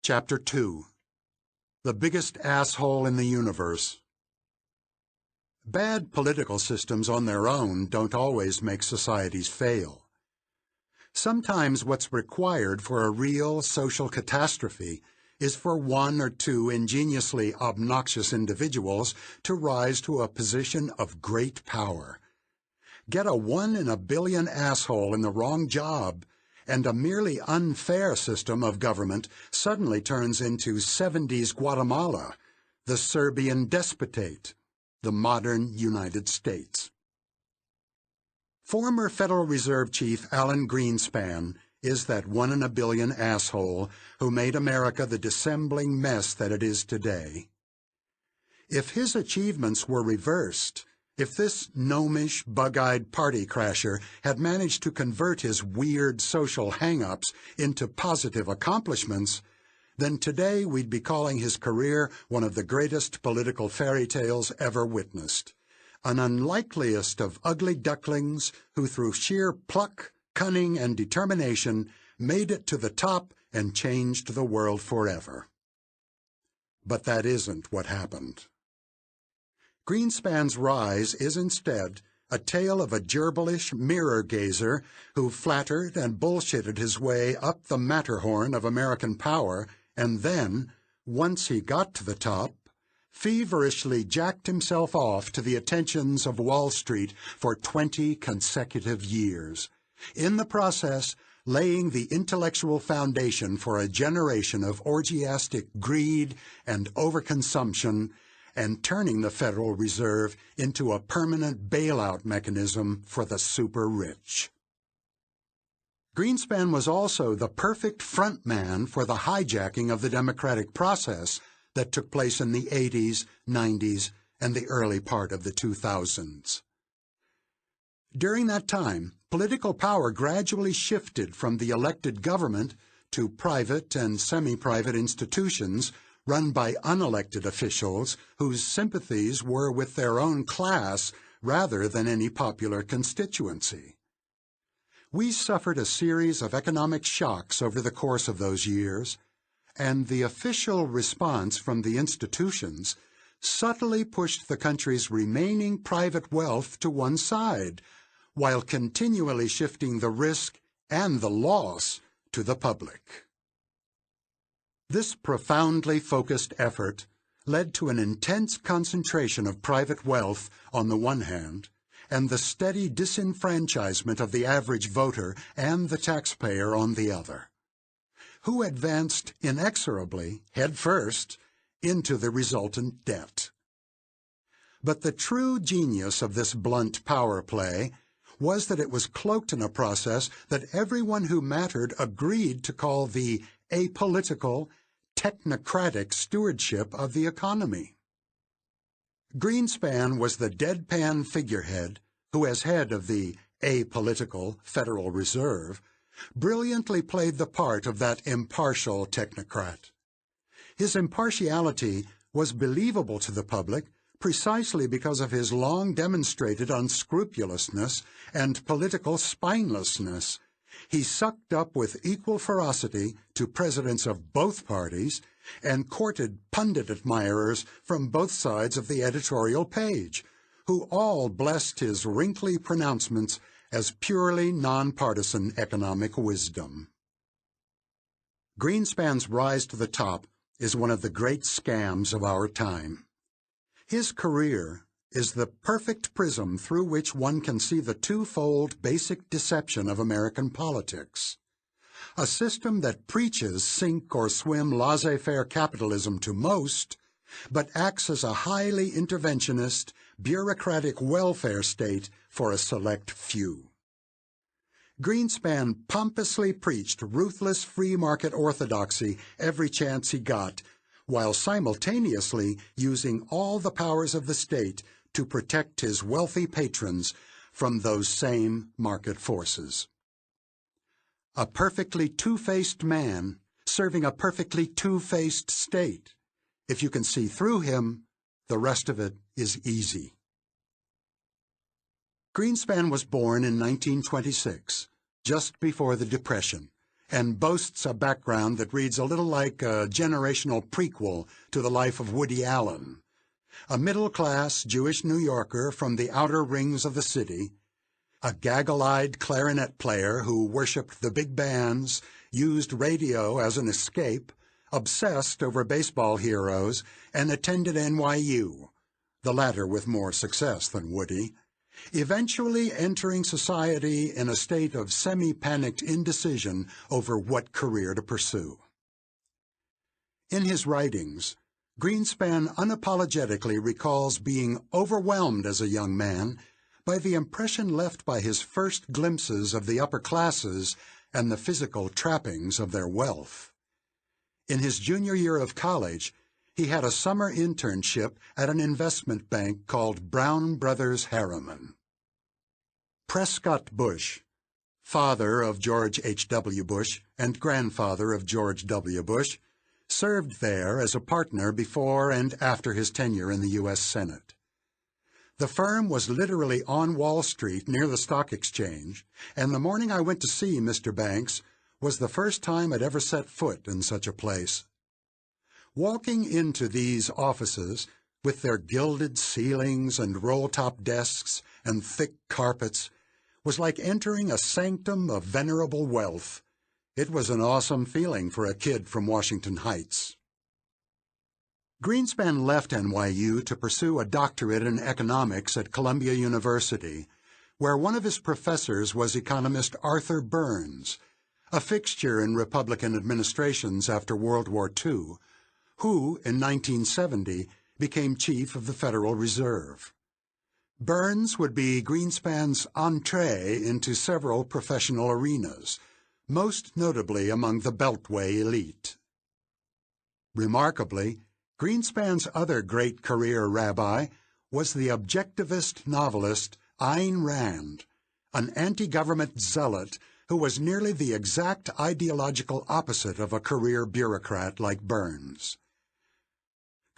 Chapter 2. The Biggest Asshole in the Universe. Bad political systems on their own don't always make societies fail. Sometimes what's required for a real social catastrophe is for one or two ingeniously obnoxious individuals to rise to a position of great power. Get a 1 in a billion asshole in the wrong job, and a merely unfair system of government suddenly turns into 70s Guatemala, the Serbian despotate, the modern United States. Former Federal Reserve Chief Alan Greenspan is that 1 in a billion asshole who made America the dissembling mess that it is today. If his achievements were reversed, if this gnomish, bug-eyed party crasher had managed to convert his weird social hang-ups into positive accomplishments, then today we'd be calling his career one of the greatest political fairy tales ever witnessed. An unlikeliest of ugly ducklings who through sheer pluck, cunning, and determination made it to the top and changed the world forever. But that isn't what happened. Greenspan's rise is instead a tale of a gerbilish mirror-gazer who flattered and bullshitted his way up the Matterhorn of American power and then, once he got to the top, feverishly jacked himself off to the attentions of Wall Street for 20 consecutive years, in the process laying the intellectual foundation for a generation of orgiastic greed and overconsumption and turning the Federal Reserve into a permanent bailout mechanism for the super-rich. Greenspan was also the perfect front man for the hijacking of the democratic process that took place in the 80s, 90s, and the early part of the 2000s. During that time, political power gradually shifted from the elected government to private and semi-private institutions run by unelected officials whose sympathies were with their own class rather than any popular constituency. We suffered a series of economic shocks over the course of those years, and the official response from the institutions subtly pushed the country's remaining private wealth to one side, while continually shifting the risk and the loss to the public. This profoundly focused effort led to an intense concentration of private wealth on the one hand, and the steady disenfranchisement of the average voter and the taxpayer on the other, who advanced inexorably, head first, into the resultant debt. But the true genius of this blunt power play was that it was cloaked in a process that everyone who mattered agreed to call the apolitical, technocratic stewardship of the economy. Greenspan was the deadpan figurehead who, as head of the apolitical Federal Reserve, brilliantly played the part of that impartial technocrat. His impartiality was believable to the public precisely because of his long demonstrated unscrupulousness and political spinelessness. He sucked up with equal ferocity to presidents of both parties and courted pundit admirers from both sides of the editorial page, who all blessed his wrinkly pronouncements as purely nonpartisan economic wisdom. Greenspan's rise to the top is one of the great scams of our time. His career is the perfect prism through which one can see the twofold basic deception of American politics. A system that preaches sink or swim laissez-faire capitalism to most, but acts as a highly interventionist, bureaucratic welfare state for a select few. Greenspan pompously preached ruthless free market orthodoxy every chance he got, while simultaneously using all the powers of the state to protect his wealthy patrons from those same market forces. A perfectly two-faced man serving a perfectly two-faced state. If you can see through him, the rest of it is easy. Greenspan was born in 1926, just before the Depression, and boasts a background that reads a little like a generational prequel to the life of Woody Allen. A middle-class Jewish New Yorker from the outer rings of the city, a gaggle-eyed clarinet player who worshipped the big bands, used radio as an escape, obsessed over baseball heroes, and attended NYU, the latter with more success than Woody, eventually entering society in a state of semi-panicked indecision over what career to pursue. In his writings, Greenspan unapologetically recalls being overwhelmed as a young man by the impression left by his first glimpses of the upper classes and the physical trappings of their wealth. In his junior year of college, he had a summer internship at an investment bank called Brown Brothers Harriman. Prescott Bush, father of George H.W. Bush and grandfather of George W. Bush, served there as a partner before and after his tenure in the U.S. Senate. The firm was literally on Wall Street near the stock exchange, and the morning I went to see Mr. Banks was the first time I'd ever set foot in such a place. Walking into these offices, with their gilded ceilings and roll-top desks and thick carpets, was like entering a sanctum of venerable wealth. It was an awesome feeling for a kid from Washington Heights. Greenspan left NYU to pursue a doctorate in economics at Columbia University, where one of his professors was economist Arthur Burns, a fixture in Republican administrations after World War II, who, in 1970, became chief of the Federal Reserve. Burns would be Greenspan's entree into several professional arenas, most notably among the Beltway elite. Remarkably, Greenspan's other great career rabbi was the objectivist novelist Ayn Rand, an anti-government zealot who was nearly the exact ideological opposite of a career bureaucrat like Burns.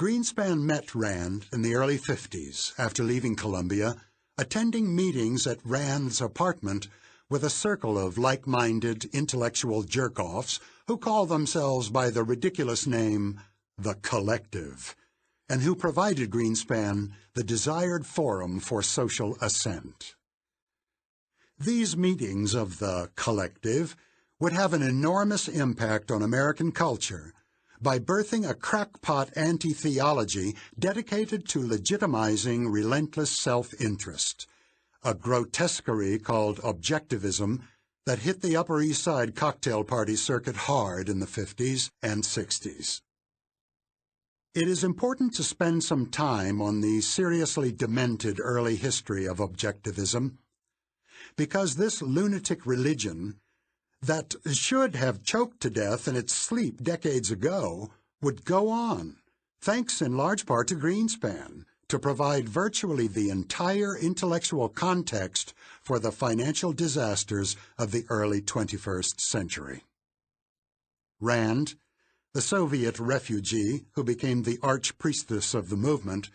Greenspan met Rand in the early 50s after leaving Columbia, attending meetings at Rand's apartment with a circle of like-minded intellectual jerk-offs who call themselves by the ridiculous name The Collective, and who provided Greenspan the desired forum for social assent. These meetings of The Collective would have an enormous impact on American culture by birthing a crackpot anti-theology dedicated to legitimizing relentless self-interest, a grotesquerie called objectivism that hit the Upper East Side cocktail party circuit hard in the 50s and 60s. It is important to spend some time on the seriously demented early history of objectivism, because this lunatic religion, that should have choked to death in its sleep decades ago, would go on, thanks in large part to Greenspan, to provide virtually the entire intellectual context for the financial disasters of the early 21st century. Rand, the Soviet refugee who became the arch-priestess of the movement,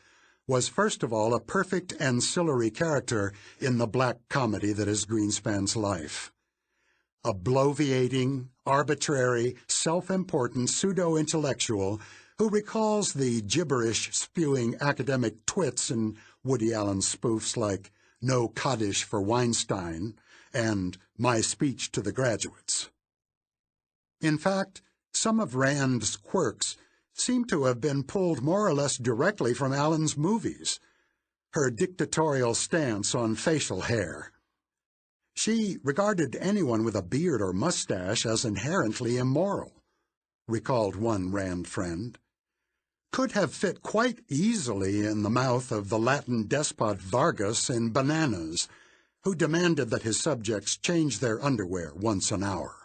was first of all a perfect ancillary character in the black comedy that is Greenspan's life. A bloviating, arbitrary, self-important pseudo-intellectual who recalls the gibberish-spewing academic twits in Woody Allen spoofs like No Kaddish for Weinstein and My Speech to the Graduates. In fact, some of Rand's quirks seem to have been pulled more or less directly from Allen's movies. Her dictatorial stance on facial hair. She regarded anyone with a beard or mustache as inherently immoral, recalled one Rand friend. Could have fit quite easily in the mouth of the Latin despot Vargas in Bananas, who demanded that his subjects change their underwear once an hour.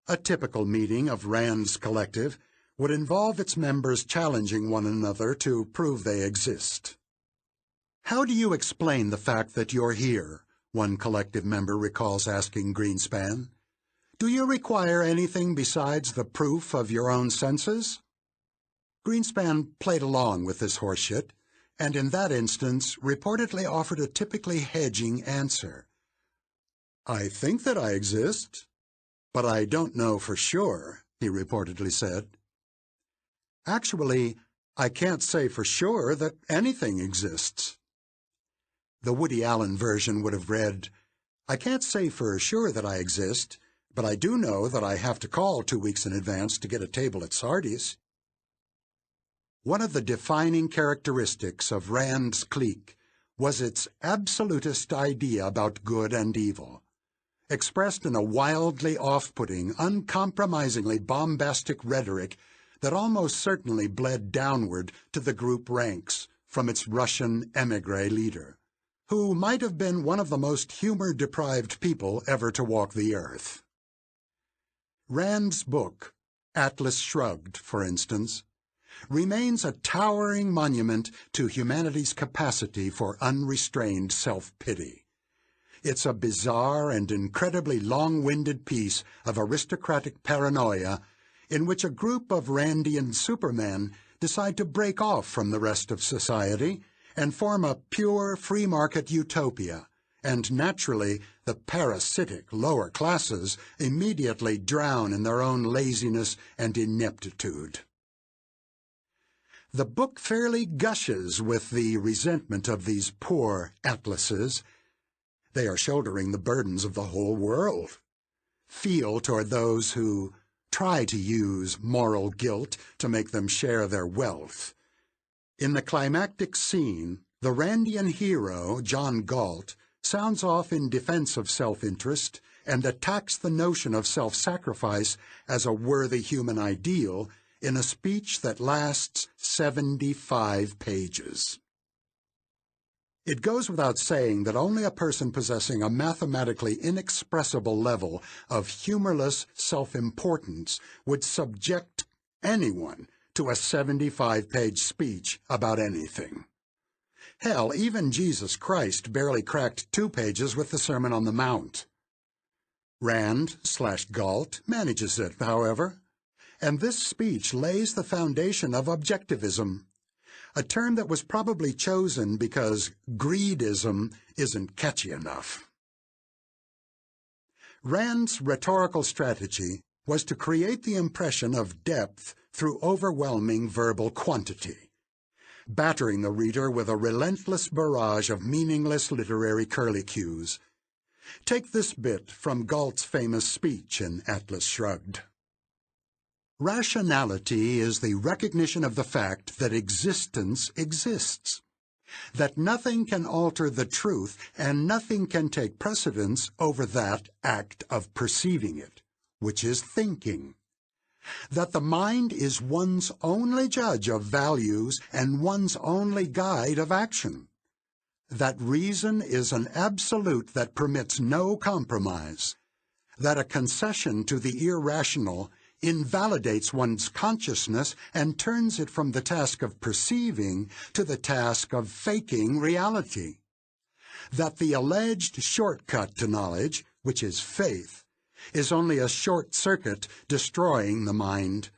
A typical meeting of Rand's Collective would involve its members challenging one another to prove they exist. "How do you explain the fact that you're here?" one Collective member recalls asking Greenspan. "Do you require anything besides the proof of your own senses?" Greenspan played along with this horseshit, and in that instance reportedly offered a typically hedging answer. "I think that I exist. "But I don't know for sure," he reportedly said. "Actually, I can't say for sure that anything exists." The Woody Allen version would have read, "I can't say for sure that I exist, but I do know that I have to call 2 weeks in advance to get a table at Sardi's." One of the defining characteristics of Rand's clique was its absolutist idea about good and evil, expressed in a wildly off-putting, uncompromisingly bombastic rhetoric that almost certainly bled downward to the group ranks from its Russian émigré leader, who might have been one of the most humor-deprived people ever to walk the earth. Rand's book, Atlas Shrugged, for instance, remains a towering monument to humanity's capacity for unrestrained self-pity. It's a bizarre and incredibly long-winded piece of aristocratic paranoia in which a group of Randian supermen decide to break off from the rest of society and form a pure free-market utopia, and naturally the parasitic lower classes immediately drown in their own laziness and ineptitude. The book fairly gushes with the resentment of these poor atlases. They are shouldering the burdens of the whole world. Feel toward those who try to use moral guilt to make them share their wealth. In the climactic scene, the Randian hero, John Galt, sounds off in defense of self-interest and attacks the notion of self-sacrifice as a worthy human ideal in a speech that lasts 75 pages. It goes without saying that only a person possessing a mathematically inexpressible level of humorless self-importance would subject anyone to a 75-page speech about anything. Hell, even Jesus Christ barely cracked 2 pages with the Sermon on the Mount. Rand/Galt manages it, however, and this speech lays the foundation of objectivism, a term that was probably chosen because greedism isn't catchy enough. Rand's rhetorical strategy was to create the impression of depth through overwhelming verbal quantity, battering the reader with a relentless barrage of meaningless literary curlicues. Take this bit from Galt's famous speech in Atlas Shrugged. Rationality is the recognition of the fact that existence exists, that nothing can alter the truth and nothing can take precedence over that act of perceiving it, which is thinking, that the mind is one's only judge of values and one's only guide of action, that reason is an absolute that permits no compromise, that a concession to the irrational invalidates one's consciousness and turns it from the task of perceiving to the task of faking reality, that the alleged shortcut to knowledge, which is faith, is only a short circuit destroying the mind,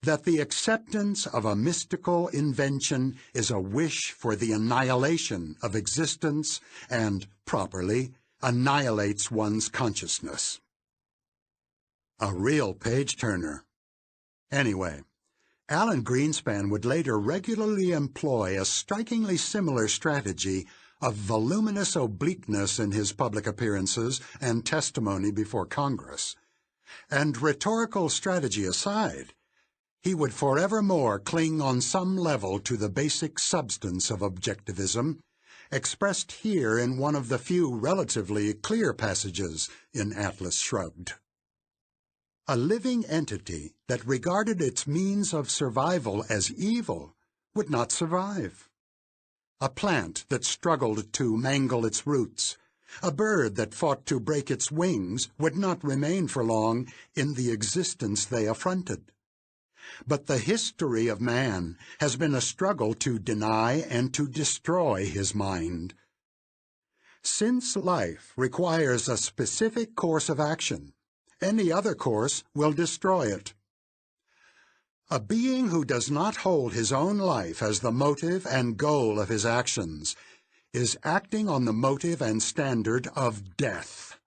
that the acceptance of a mystical invention is a wish for the annihilation of existence and, properly, annihilates one's consciousness. A real page-turner. Anyway, Alan Greenspan would later regularly employ a strikingly similar strategy of voluminous obliqueness in his public appearances and testimony before Congress. And rhetorical strategy aside, he would forevermore cling on some level to the basic substance of objectivism, expressed here in one of the few relatively clear passages in Atlas Shrugged. A living entity that regarded its means of survival as evil would not survive. A plant that struggled to mangle its roots, a bird that fought to break its wings would not remain for long in the existence they affronted. But the history of man has been a struggle to deny and to destroy his mind. Since life requires a specific course of action, any other course will destroy it. A being who does not hold his own life as the motive and goal of his actions is acting on the motive and standard of death.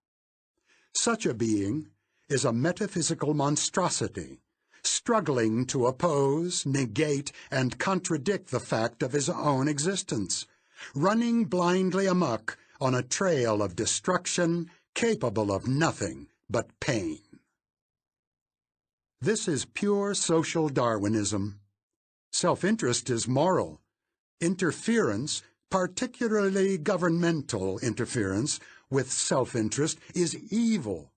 Such a being is a metaphysical monstrosity, struggling to oppose, negate, and contradict the fact of his own existence, running blindly amok on a trail of destruction capable of nothing but pain. This is pure social Darwinism. Self-interest is moral. Interference, particularly governmental interference, with self-interest is evil,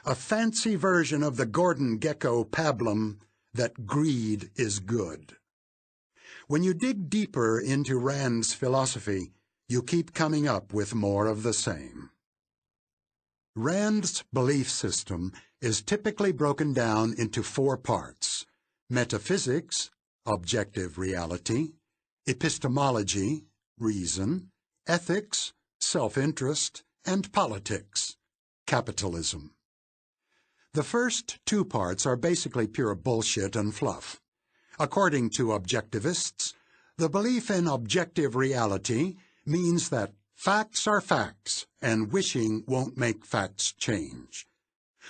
a fancy version of the Gordon Gekko pablum that greed is good. When you dig deeper into Rand's philosophy, you keep coming up with more of the same. Rand's belief system is typically broken down into 4 parts: metaphysics, objective reality; epistemology, reason; ethics, self-interest; and politics, capitalism. The first 2 parts are basically pure bullshit and fluff. According to objectivists, the belief in objective reality means that facts are facts, and wishing won't make facts change.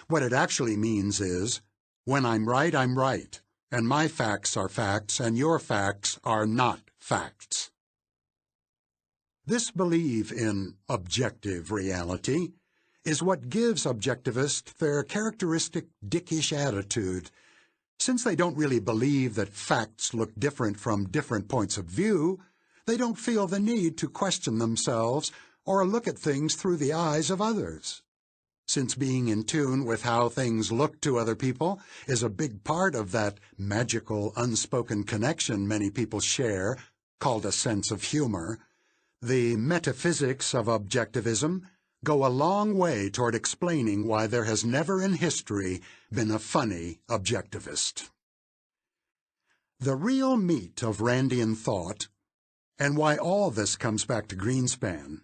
What it actually means is, when I'm right, and my facts are facts, and your facts are not facts. This belief in objective reality is what gives objectivists their characteristic dickish attitude. Since they don't really believe that facts look different from different points of view, they don't feel the need to question themselves or look at things through the eyes of others. Since being in tune with how things look to other people is a big part of that magical, unspoken connection many people share, called a sense of humor, the metaphysics of objectivism go a long way toward explaining why there has never in history been a funny objectivist. The real meat of Randian thought, and why all this comes back to Greenspan,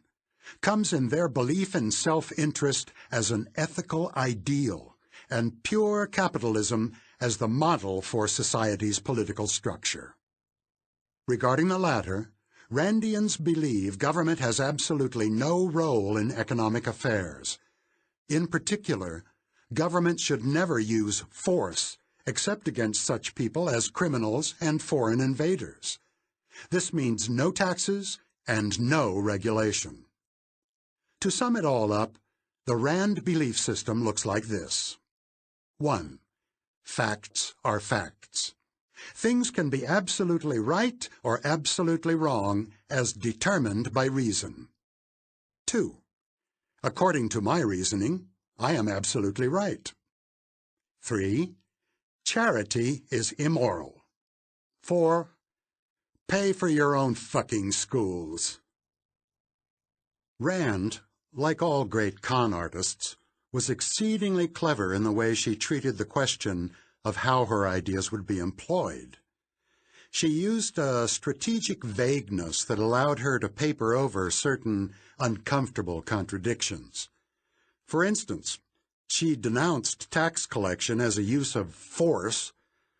comes in their belief in self-interest as an ethical ideal and pure capitalism as the model for society's political structure. Regarding the latter, Randians believe government has absolutely no role in economic affairs. In particular, government should never use force except against such people as criminals and foreign invaders. This means no taxes and no regulation. To sum it all up, the Rand belief system looks like this. 1. Facts are facts. Things can be absolutely right or absolutely wrong as determined by reason. 2. According to my reasoning, I am absolutely right. 3. Charity is immoral. 4. Pay for your own fucking schools. Rand, like all great con artists, was exceedingly clever in the way she treated the question of how her ideas would be employed. She used a strategic vagueness that allowed her to paper over certain uncomfortable contradictions. For instance, she denounced tax collection as a use of force,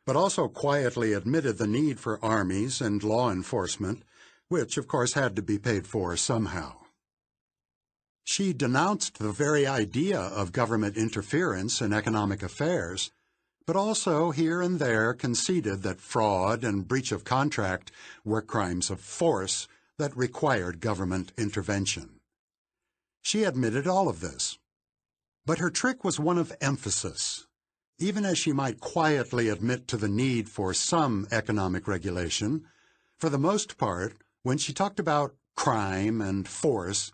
but also quietly admitted the need for armies and law enforcement, which, of course, had to be paid for somehow. She denounced the very idea of government interference in economic affairs, but also here and there conceded that fraud and breach of contract were crimes of force that required government intervention. She admitted all of this. But her trick was one of emphasis. Even as she might quietly admit to the need for some economic regulation, for the most part, when she talked about crime and force,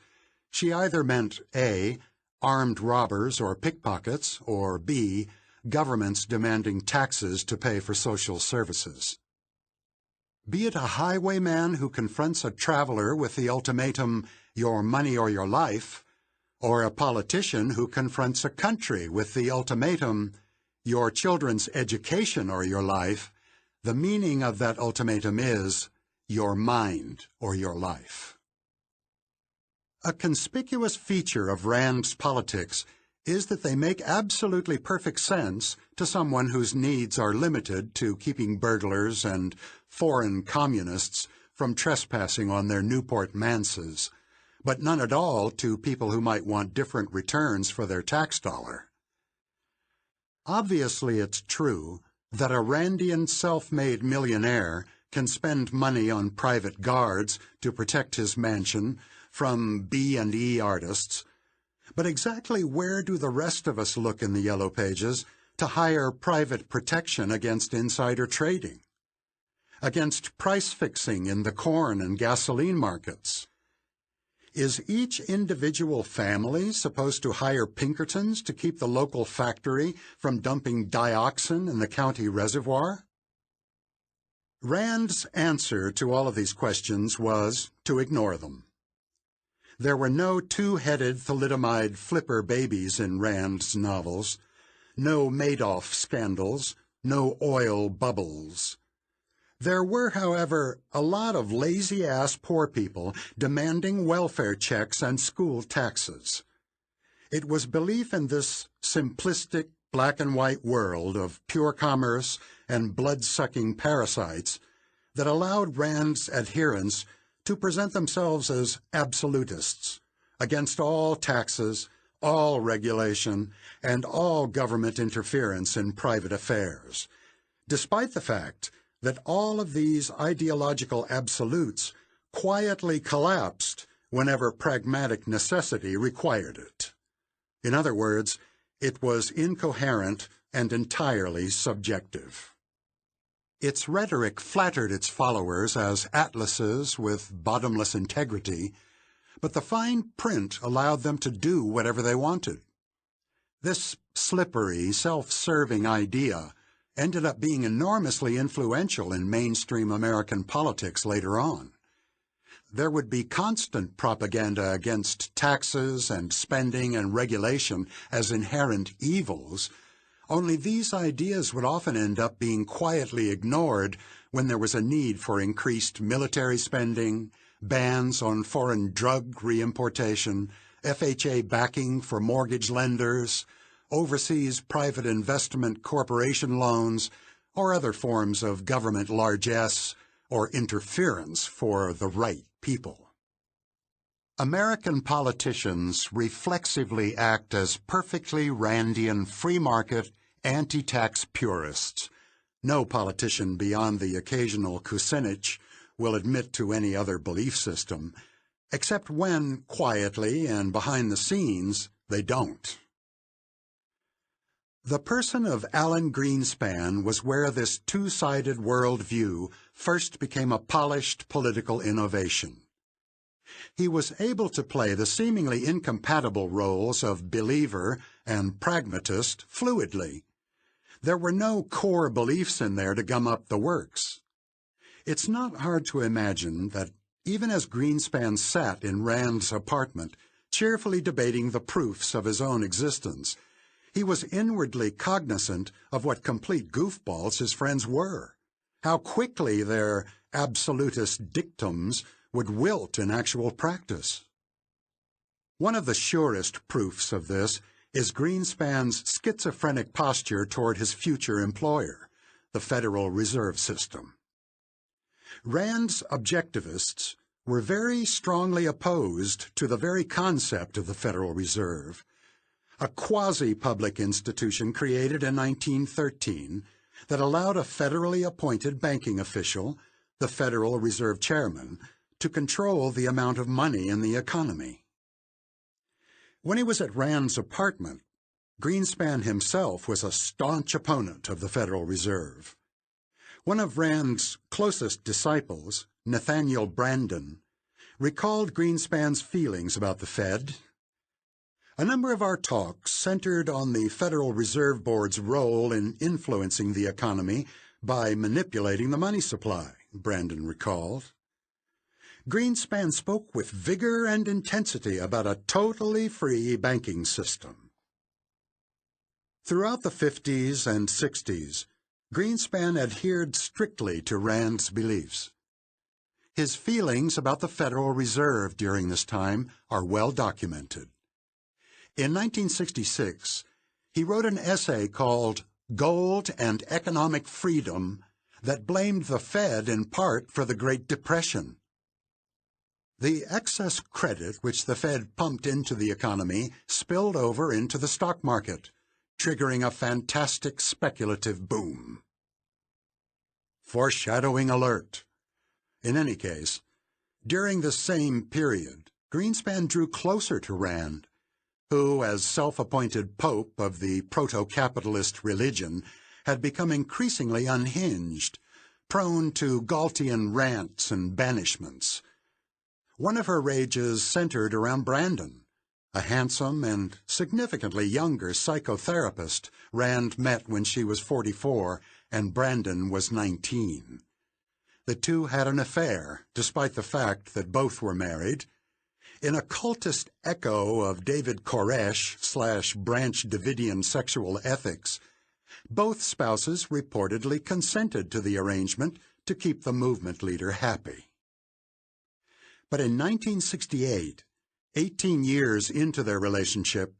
she either meant A, armed robbers or pickpockets, or B, governments demanding taxes to pay for social services. Be it a highwayman who confronts a traveler with the ultimatum, your money or your life, or a politician who confronts a country with the ultimatum, your children's education or your life, the meaning of that ultimatum is your mind or your life. A conspicuous feature of Rand's politics is that they make absolutely perfect sense to someone whose needs are limited to keeping burglars and foreign communists from trespassing on their Newport manses, but none at all to people who might want different returns for their tax dollar. Obviously, it's true that a Randian self-made millionaire can spend money on private guards to protect his mansion from B&E artists. But exactly where do the rest of us look in the Yellow Pages to hire private protection against insider trading, against price fixing in the corn and gasoline markets? Is each individual family supposed to hire Pinkertons to keep the local factory from dumping dioxin in the county reservoir? Rand's answer to all of these questions was to ignore them. There were no two-headed thalidomide flipper babies in Rand's novels, no Madoff scandals, no oil bubbles. There were, however, a lot of lazy-ass poor people demanding welfare checks and school taxes. It was belief in this simplistic black-and-white world of pure commerce and blood-sucking parasites that allowed Rand's adherents to present themselves as absolutists, against all taxes, all regulation, and all government interference in private affairs, despite the fact that all of these ideological absolutes quietly collapsed whenever pragmatic necessity required it. In other words, it was incoherent and entirely subjective. Its rhetoric flattered its followers as atlases with bottomless integrity, but the fine print allowed them to do whatever they wanted. This slippery, self-serving idea ended up being enormously influential in mainstream American politics later on. There would be constant propaganda against taxes and spending and regulation as inherent evils, only these ideas would often end up being quietly ignored when there was a need for increased military spending, bans on foreign drug reimportation, FHA backing for mortgage lenders, overseas private investment corporation loans, or other forms of government largesse or interference for the right people. American politicians reflexively act as perfectly Randian free-market, anti-tax purists. No politician beyond the occasional Kucinich will admit to any other belief system, except when, quietly and behind the scenes, they don't. The person of Alan Greenspan was where this two-sided worldview first became a polished political innovation. He was able to play the seemingly incompatible roles of believer and pragmatist fluidly. There were no core beliefs in there to gum up the works. It's not hard to imagine that even as Greenspan sat in Rand's apartment, cheerfully debating the proofs of his own existence, he was inwardly cognizant of what complete goofballs his friends were, how quickly their absolutist dictums would wilt in actual practice. One of the surest proofs of this is Greenspan's schizophrenic posture toward his future employer, the Federal Reserve System. Rand's objectivists were very strongly opposed to the very concept of the Federal Reserve, a quasi-public institution created in 1913 that allowed a federally appointed banking official, the Federal Reserve Chairman, to control the amount of money in the economy. When he was at Rand's apartment, Greenspan himself was a staunch opponent of the Federal Reserve. One of Rand's closest disciples, Nathaniel Brandon, recalled Greenspan's feelings about the Fed. A number of our talks centered on the Federal Reserve Board's role in influencing the economy by manipulating the money supply, Brandon recalled. Greenspan spoke with vigor and intensity about a totally free banking system. Throughout the 50s and 60s, Greenspan adhered strictly to Rand's beliefs. His feelings about the Federal Reserve during this time are well documented. In 1966, he wrote an essay called Gold and Economic Freedom that blamed the Fed in part for the Great Depression. The excess credit which the Fed pumped into the economy spilled over into the stock market, triggering a fantastic speculative boom. Foreshadowing alert. In any case, during the same period, Greenspan drew closer to Rand, who, as self-appointed pope of the proto-capitalist religion, had become increasingly unhinged, prone to Galtian rants and banishments. One of her rages centered around Brandon, a handsome and significantly younger psychotherapist Rand met when she was 44 and Brandon was 19. The two had an affair, despite the fact that both were married. In a cultist echo of David Koresh / Branch Davidian sexual ethics, both spouses reportedly consented to the arrangement to keep the movement leader happy. But in 1968, 18 years into their relationship,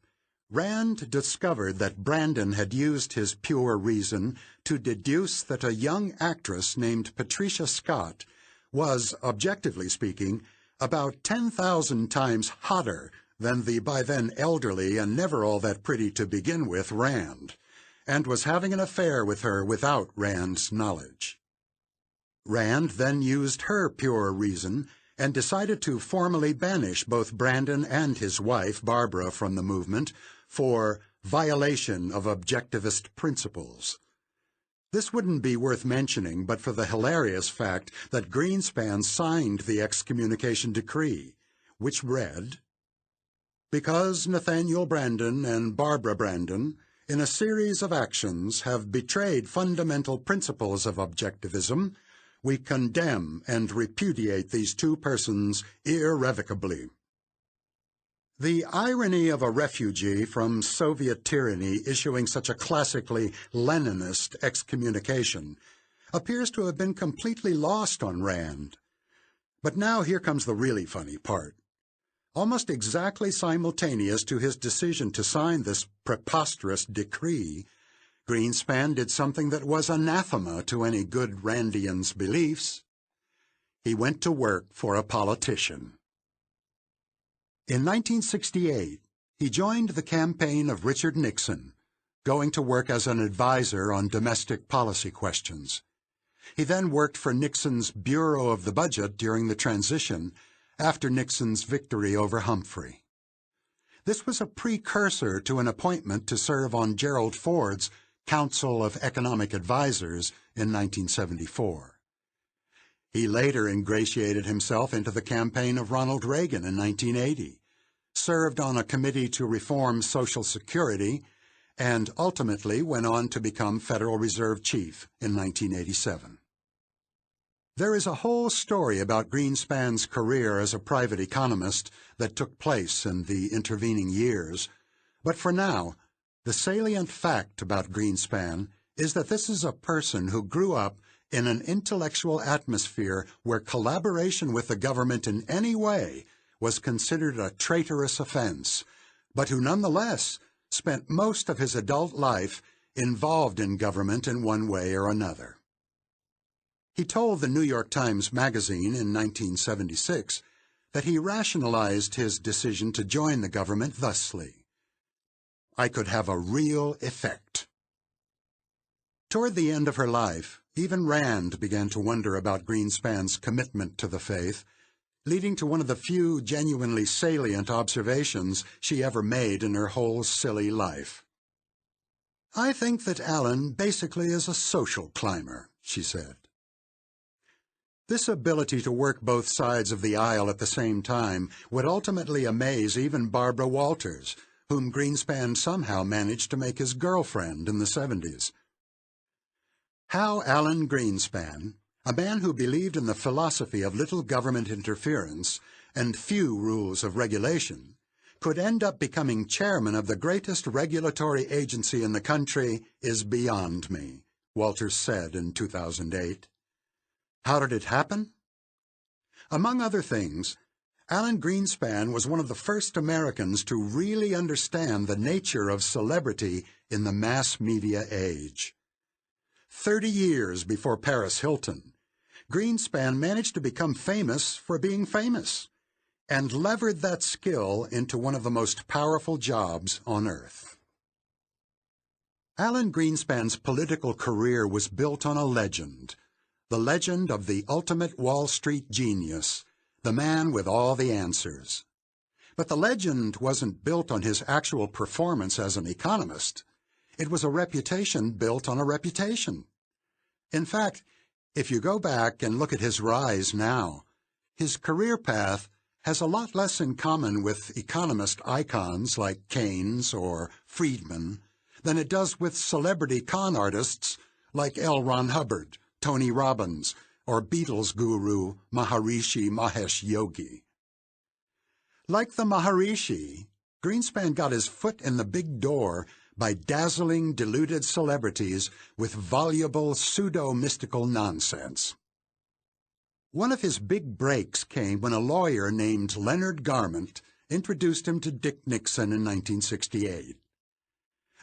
Rand discovered that Brandon had used his pure reason to deduce that a young actress named Patricia Scott was, objectively speaking, about 10,000 times hotter than the by then elderly and never all that pretty to begin with Rand, and was having an affair with her without Rand's knowledge. Rand then used her pure reason and decided to formally banish both Brandon and his wife, Barbara, from the movement for violation of objectivist principles. This wouldn't be worth mentioning but for the hilarious fact that Greenspan signed the excommunication decree, which read, "Because Nathaniel Brandon and Barbara Brandon, in a series of actions, have betrayed fundamental principles of objectivism, we condemn and repudiate these two persons irrevocably." The irony of a refugee from Soviet tyranny issuing such a classically Leninist excommunication appears to have been completely lost on Rand. But now here comes the really funny part. Almost exactly simultaneous to his decision to sign this preposterous decree, Greenspan did something that was anathema to any good Randian's beliefs. He went to work for a politician. In 1968, he joined the campaign of Richard Nixon, going to work as an advisor on domestic policy questions. He then worked for Nixon's Bureau of the Budget during the transition after Nixon's victory over Humphrey. This was a precursor to an appointment to serve on Gerald Ford's Council of Economic Advisers in 1974. He later ingratiated himself into the campaign of Ronald Reagan in 1980, served on a committee to reform Social Security, and ultimately went on to become Federal Reserve Chief in 1987. There is a whole story about Greenspan's career as a private economist that took place in the intervening years, but for now, the salient fact about Greenspan is that this is a person who grew up in an intellectual atmosphere where collaboration with the government in any way was considered a traitorous offense, but who nonetheless spent most of his adult life involved in government in one way or another. He told the New York Times Magazine in 1976 that he rationalized his decision to join the government thusly: "I could have a real effect." Toward the end of her life, even Rand began to wonder about Greenspan's commitment to the faith, leading to one of the few genuinely salient observations she ever made in her whole silly life. "I think that Allen basically is a social climber," she said. This ability to work both sides of the aisle at the same time would ultimately amaze even Barbara Walters, whom Greenspan somehow managed to make his girlfriend in the 70s. How Allen Greenspan, a man who believed in the philosophy of little government interference and few rules of regulation, could end up becoming chairman of the greatest regulatory agency in the country is beyond me, Walters said in 2008. How did it happen? Among other things, Allen Greenspan was one of the first Americans to really understand the nature of celebrity in the mass media age. 30 years before Paris Hilton, Greenspan managed to become famous for being famous, and levered that skill into one of the most powerful jobs on earth. Alan Greenspan's political career was built on a legend, the legend of the ultimate Wall Street genius, the man with all the answers. But the legend wasn't built on his actual performance as an economist. It was a reputation built on a reputation. In fact, if you go back and look at his rise now, his career path has a lot less in common with economist icons like Keynes or Friedman than it does with celebrity con artists like L. Ron Hubbard, Tony Robbins, or Beatles guru Maharishi Mahesh Yogi. Like the Maharishi, Greenspan got his foot in the big door by dazzling, deluded celebrities with voluble, pseudo-mystical nonsense. One of his big breaks came when a lawyer named Leonard Garment introduced him to Dick Nixon in 1968.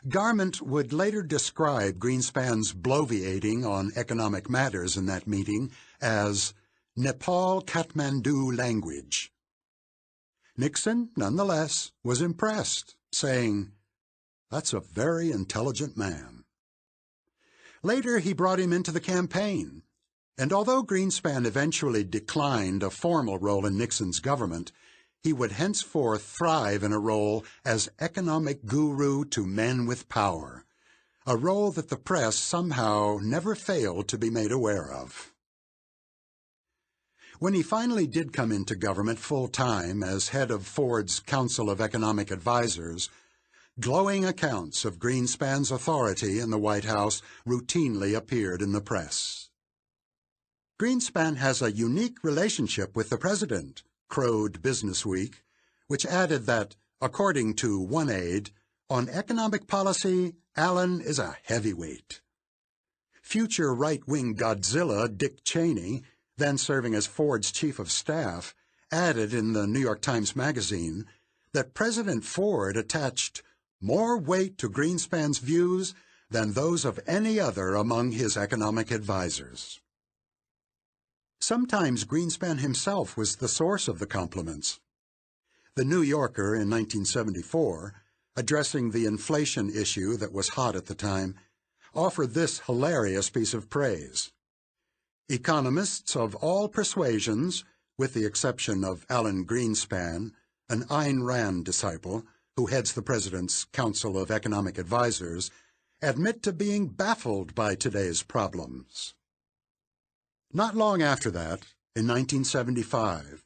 Garment would later describe Greenspan's bloviating on economic matters in that meeting as Nepal Kathmandu language. Nixon, nonetheless, was impressed, saying, "That's a very intelligent man." Later, he brought him into the campaign, and although Greenspan eventually declined a formal role in Nixon's government, he would henceforth thrive in a role as economic guru to men with power, a role that the press somehow never failed to be made aware of. When he finally did come into government full-time as head of Ford's Council of Economic Advisers, glowing accounts of Greenspan's authority in the White House routinely appeared in the press. Greenspan has a unique relationship with the president, crowed Businessweek, which added that, according to one aide, on economic policy, Allen is a heavyweight. Future right-wing Godzilla Dick Cheney, then serving as Ford's chief of staff, added in the New York Times Magazine that President Ford attached more weight to Greenspan's views than those of any other among his economic advisers. Sometimes Greenspan himself was the source of the compliments. The New Yorker in 1974, addressing the inflation issue that was hot at the time, offered this hilarious piece of praise. Economists of all persuasions, with the exception of Alan Greenspan, an Ayn Rand disciple, who heads the President's Council of Economic Advisers, admit to being baffled by today's problems. Not long after that, in 1975,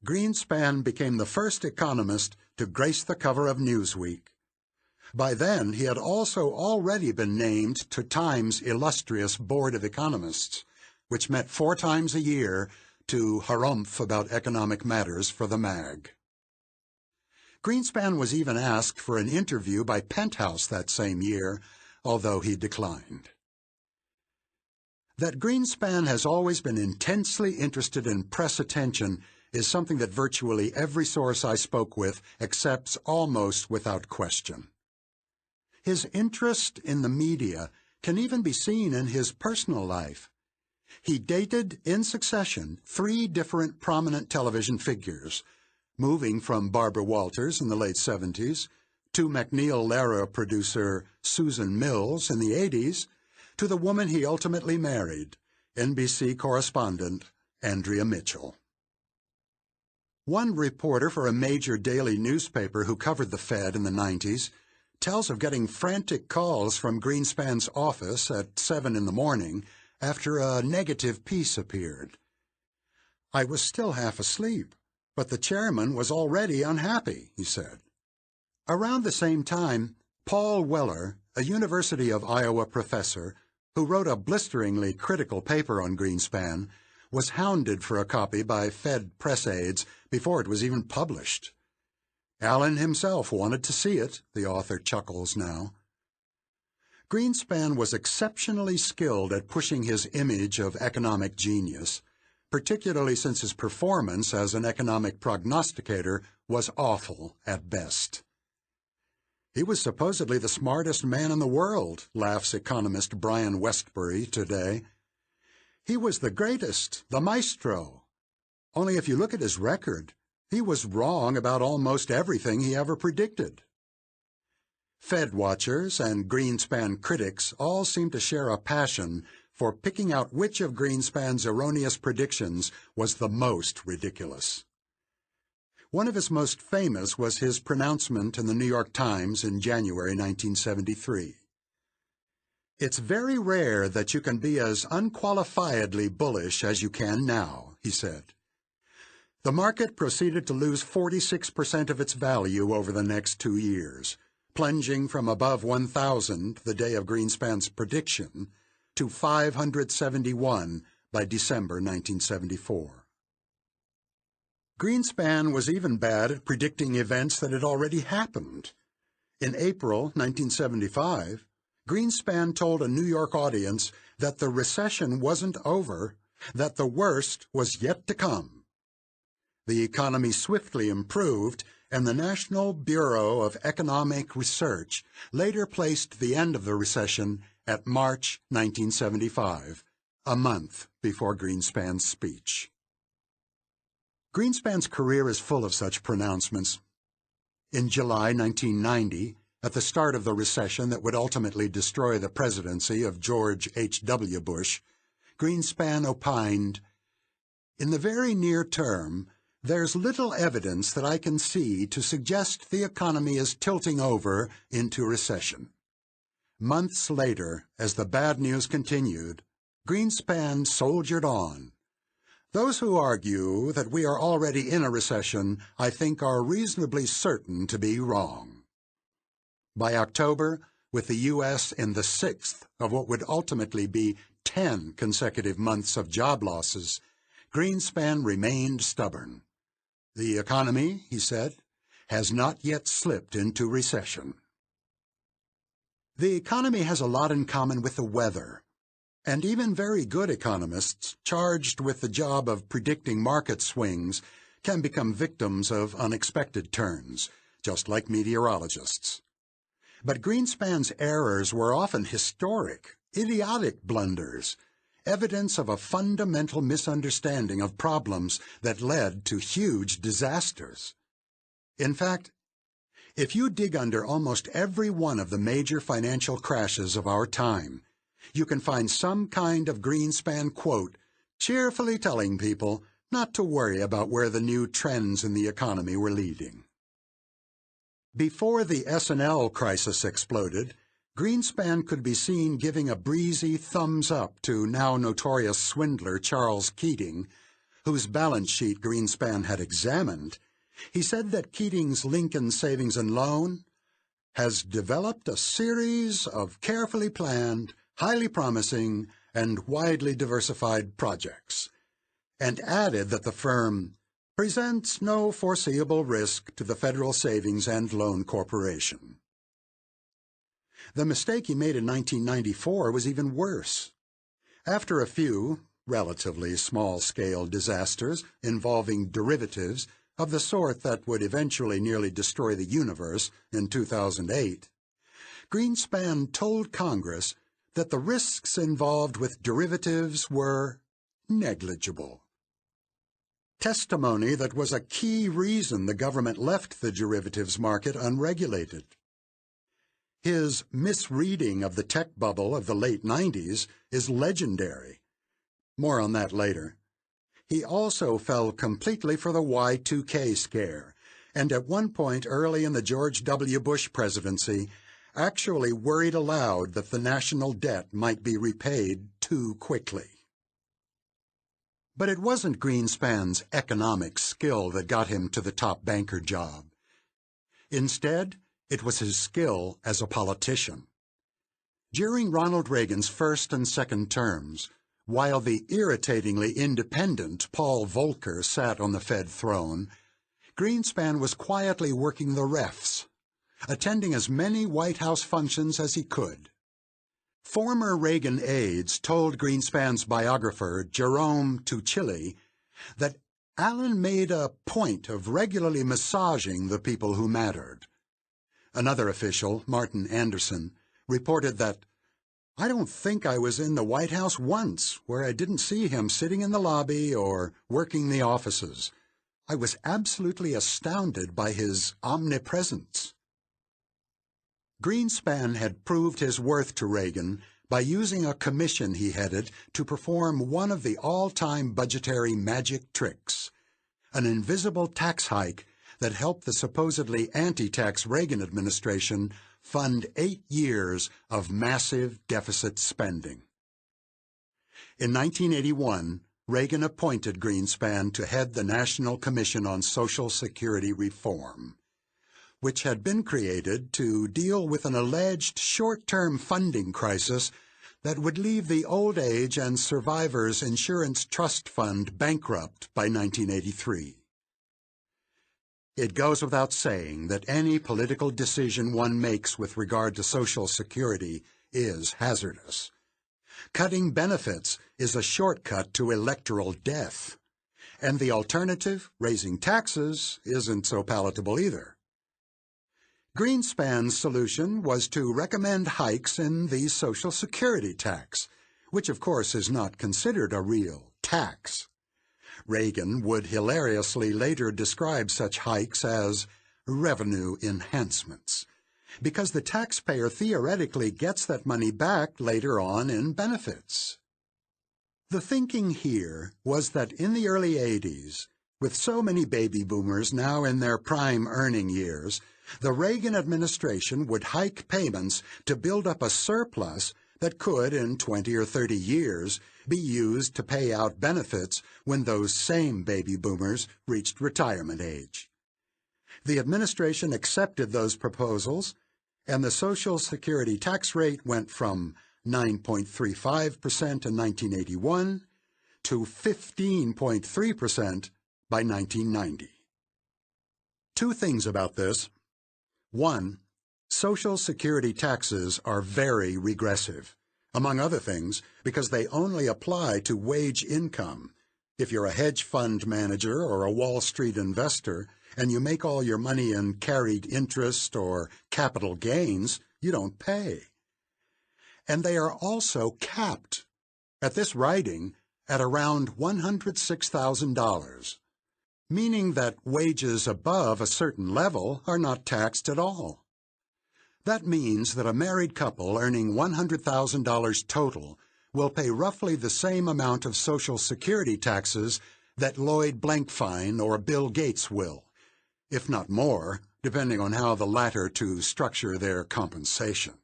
Greenspan became the first economist to grace the cover of Newsweek. By then, he had also already been named to Time's illustrious Board of Economists, which met 4 times a year to harumph about economic matters for the mag. Greenspan was even asked for an interview by Penthouse that same year, although he declined. That Greenspan has always been intensely interested in press attention is something that virtually every source I spoke with accepts almost without question. His interest in the media can even be seen in his personal life. He dated in succession 3 different prominent television figures, moving from Barbara Walters in the late 70s to MacNeil-Lehrer producer Susan Mills in the 80s, to the woman he ultimately married, NBC correspondent Andrea Mitchell. One reporter for a major daily newspaper who covered the Fed in the 90s tells of getting frantic calls from Greenspan's office at 7 in the morning after a negative piece appeared. "I was still half asleep, but the chairman was already unhappy," he said. Around the same time, Paul Weller, a University of Iowa professor, who wrote a blisteringly critical paper on Greenspan, was hounded for a copy by Fed press aides before it was even published. Allen himself wanted to see it, the author chuckles now. Greenspan was exceptionally skilled at pushing his image of economic genius, particularly since his performance as an economic prognosticator was awful at best. "He was supposedly the smartest man in the world," laughs economist Brian Westbury today. "He was the greatest, the maestro. Only if you look at his record, he was wrong about almost everything he ever predicted." Fed watchers and Greenspan critics all seem to share a passion for picking out which of Greenspan's erroneous predictions was the most ridiculous. One of his most famous was his pronouncement in the New York Times in January 1973. "It's very rare that you can be as unqualifiedly bullish as you can now," he said. The market proceeded to lose 46% of its value over the next 2 years, plunging from above 1,000 the day of Greenspan's prediction to 571 by December 1974. Greenspan was even bad at predicting events that had already happened. In April 1975, Greenspan told a New York audience that the recession wasn't over, that the worst was yet to come. The economy swiftly improved, and the National Bureau of Economic Research later placed the end of the recession at March 1975, a month before Greenspan's speech. Greenspan's career is full of such pronouncements. In July 1990, at the start of the recession that would ultimately destroy the presidency of George H.W. Bush, Greenspan opined, "In the very near term, there's little evidence that I can see to suggest the economy is tilting over into recession." Months later, as the bad news continued, Greenspan soldiered on. "Those who argue that we are already in a recession, I think, are reasonably certain to be wrong." By October, with the U.S. in the 6th of what would ultimately be 10 consecutive months of job losses, Greenspan remained stubborn. "The economy," he said, "has not yet slipped into recession." The economy has a lot in common with the weather, and even very good economists charged with the job of predicting market swings can become victims of unexpected turns, just like meteorologists. But Greenspan's errors were often historic, idiotic blunders, evidence of a fundamental misunderstanding of problems that led to huge disasters. In fact, if you dig under almost every one of the major financial crashes of our time, you can find some kind of Greenspan quote cheerfully telling people not to worry about where the new trends in the economy were leading. Before the S&L crisis exploded, Greenspan could be seen giving a breezy thumbs up to now notorious swindler Charles Keating, whose balance sheet Greenspan had examined. He said that Keating's Lincoln Savings and Loan has developed a series of carefully planned, highly promising, and widely diversified projects, and added that the firm presents no foreseeable risk to the Federal Savings and Loan Corporation. The mistake he made in 1994 was even worse. After a few, relatively small-scale disasters involving derivatives of the sort that would eventually nearly destroy the universe in 2008, Greenspan told Congress that the risks involved with derivatives were negligible. Testimony that was a key reason the government left the derivatives market unregulated. His misreading of the tech bubble of the late 90s is legendary. More on that later. He also fell completely for the Y2K scare, and at one point early in the George W. Bush presidency, actually worried aloud that the national debt might be repaid too quickly. But it wasn't Greenspan's economic skill that got him to the top banker job. Instead, it was his skill as a politician. During Ronald Reagan's first and second terms, while the irritatingly independent Paul Volcker sat on the Fed throne, Greenspan was quietly working the refs, attending as many White House functions as he could. Former Reagan aides told Greenspan's biographer, Jerome Tuccilli, that Allen made a point of regularly massaging the people who mattered. Another official, Martin Anderson, reported that, "I don't think I was in the White House once where I didn't see him sitting in the lobby or working the offices. I was absolutely astounded by his omnipresence." Greenspan had proved his worth to Reagan by using a commission he headed to perform one of the all-time budgetary magic tricks, an invisible tax hike that helped the supposedly anti-tax Reagan administration fund 8 years of massive deficit spending. In 1981, Reagan appointed Greenspan to head the National Commission on Social Security Reform, which had been created to deal with an alleged short-term funding crisis that would leave the Old Age and Survivors Insurance Trust Fund bankrupt by 1983. It goes without saying that any political decision one makes with regard to Social Security is hazardous. Cutting benefits is a shortcut to electoral death, and the alternative, raising taxes, isn't so palatable either. Greenspan's solution was to recommend hikes in the Social Security tax, which of course is not considered a real tax. Reagan would hilariously later describe such hikes as revenue enhancements, because the taxpayer theoretically gets that money back later on in benefits. The thinking here was that in the early 80s, with so many baby boomers now in their prime earning years, the Reagan administration would hike payments to build up a surplus that could, in 20 or 30 years, be used to pay out benefits when those same baby boomers reached retirement age. The administration accepted those proposals, and the Social Security tax rate went from 9.35% in 1981 to 15.3% by 1990. Two things about this. One, Social Security taxes are very regressive, among other things because they only apply to wage income. If you're a hedge fund manager or a Wall Street investor and you make all your money in carried interest or capital gains, you don't pay. And they are also capped, at this writing, at around $106,000, meaning that wages above a certain level are not taxed at all. That means that a married couple earning $100,000 total will pay roughly the same amount of Social Security taxes that Lloyd Blankfein or Bill Gates will, if not more, depending on how the latter two structure their compensation.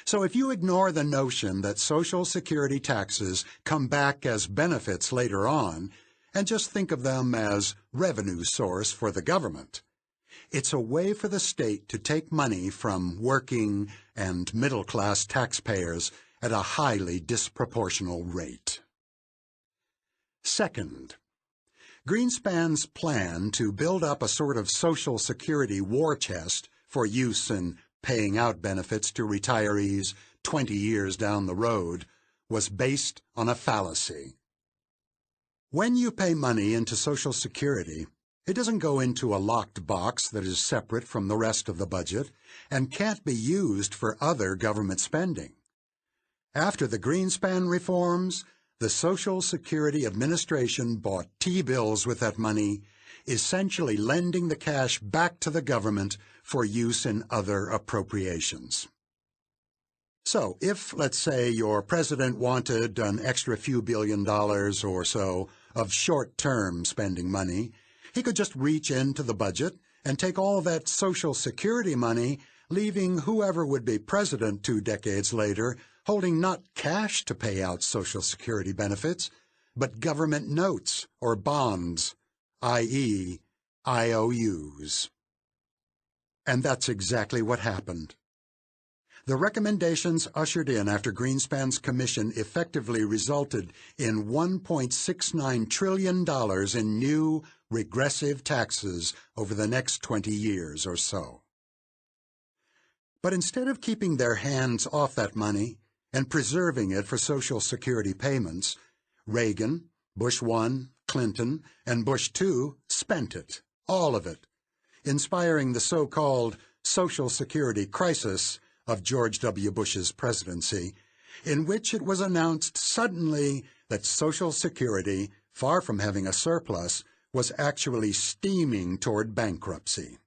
So if you ignore the notion that Social Security taxes come back as benefits later on, and just think of them as revenue source for the government, it's a way for the state to take money from working and middle-class taxpayers at a highly disproportional rate. Second, Greenspan's plan to build up a sort of Social Security war chest for use in paying out benefits to retirees 20 years down the road was based on a fallacy. When you pay money into Social Security, it doesn't go into a locked box that is separate from the rest of the budget and can't be used for other government spending. After the Greenspan reforms, the Social Security Administration bought T-bills with that money, essentially lending the cash back to the government for use in other appropriations. So, if, let's say, your president wanted an extra few $billion or so of short-term spending money, he could just reach into the budget and take all that Social Security money, leaving whoever would be president 2 decades later holding not cash to pay out Social Security benefits, but government notes or bonds, i.e., IOUs. And that's exactly what happened. The recommendations ushered in after Greenspan's commission effectively resulted in $1.69 trillion in new, regressive taxes over the next 20 years or so. But instead of keeping their hands off that money and preserving it for Social Security payments, Reagan, Bush 1, Clinton, and Bush 2 spent it, all of it, inspiring the so-called Social Security crisis of George W. Bush's presidency, in which it was announced suddenly that Social Security, far from having a surplus, was actually steaming toward bankruptcy.